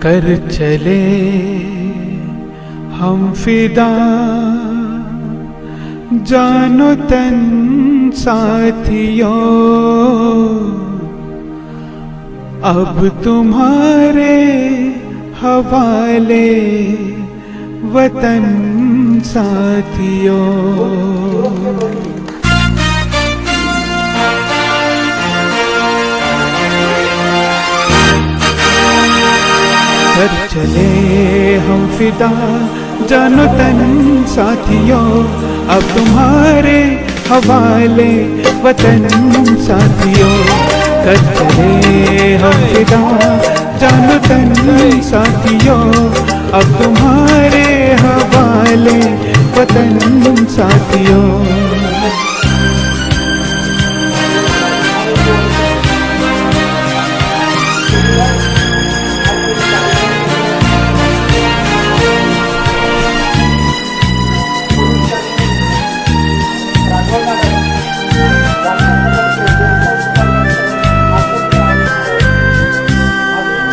कर चले हम फिदा जानो तन साथियों, अब तुम्हारे हवाले वतन साथियों। कर चले हम फिदा जानो तन साथियों, अब तुम्हारे हवाले वतन साथियों। कर चले हम फिदा जानो तन साथियों, अब तुम्हारे हवाले वतन साथियों।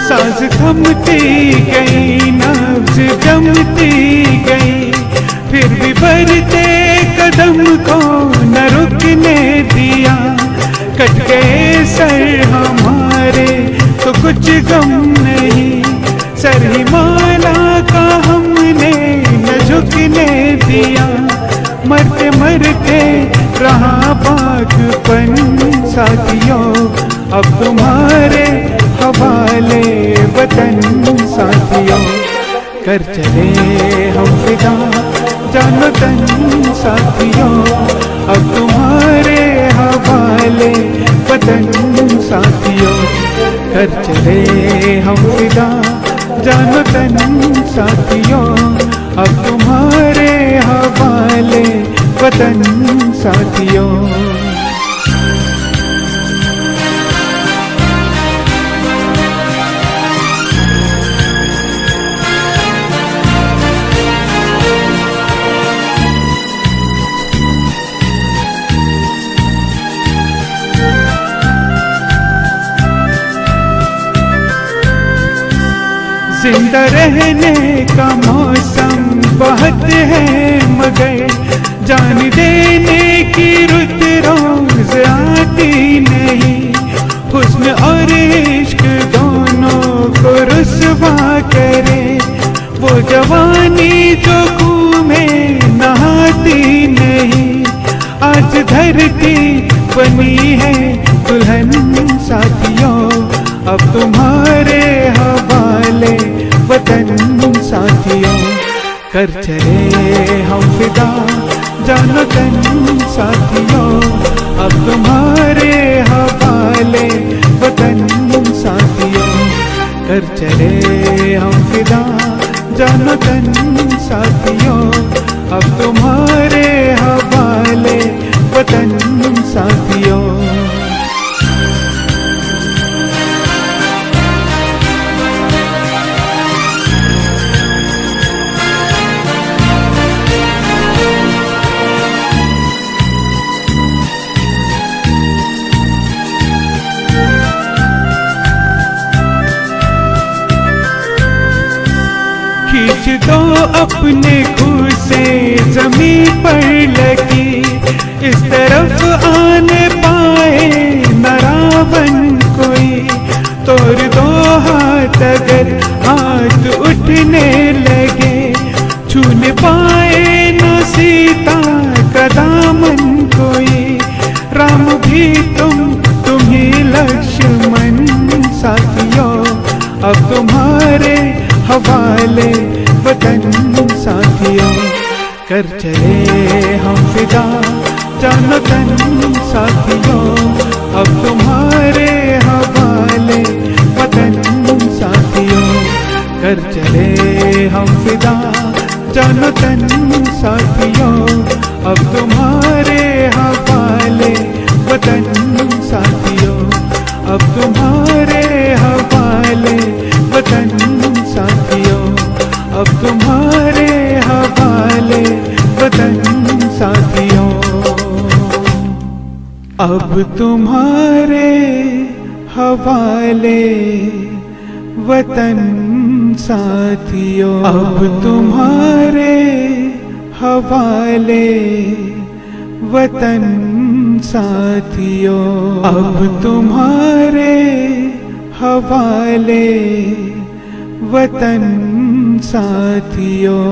सांस थमती गई, नब्ज जमती गई, फिर भी बढ़ते कदम को न रुकने दिया। कट गए सर हमारे तो कुछ गम नहीं, सर हिमाला का हमने न झुकने दिया। मरते मरते रहा बागपन साथियों, अब तुम्हारे हवाले वतन साथियों। कर चले हम फिदा जानो तन साथियों, अब तुम्हारे हवाले वतन साथियों। कर चले हम फिदा जानो तन साथियों, अब तुम्हारे हवाले वतन साथियों। जिंदा रहने का मौसम बहुत है, मगर जान देने की रुत रोज आती नहीं। हुस्न और इश्क दोनों को रुस्वा करे, वो जवानी जो खून में नहाती नहीं। आज धरती बनी है दुल्हन साथियों, अब तुम्हारे हवाले वतन साथियों। कर चले हम फिदा जानो तन साथियों, अब तुम्हारे हवाले वतन साथियों। कर चले हम फिदा जानो तन साथियों, अब तुम्हारे हवाले वतन साथियों। खींच दो अपने खूह से जमीन पर लगी, इस तरफ आने पाए न रावण कोई। तोड़ दो हाथ अगर हाथ उठने लगे, छूने पाए न सीता का दामन कोई। राम भी तुम ही लक्ष्मण साथियों, अब तुम्हारे हवाले वतन साथियों। कर चले हम फिदा जानो तन साथियों, अब तुम्हारे हवाले वतन साथियों। कर चले हम फिदा जानो तन साथियों, अब तुम्हारे हवाले वतन साथियों। अब तुम्हारे हवाले वतन साथियों, अब तुम्हारे हवाले वतन साथियों। अब तुम्हारे हवाले वतन साथियों, अब तुम्हारे हवाले वतन साथियों, अब तुम्हारे हवाले वतन साथियों।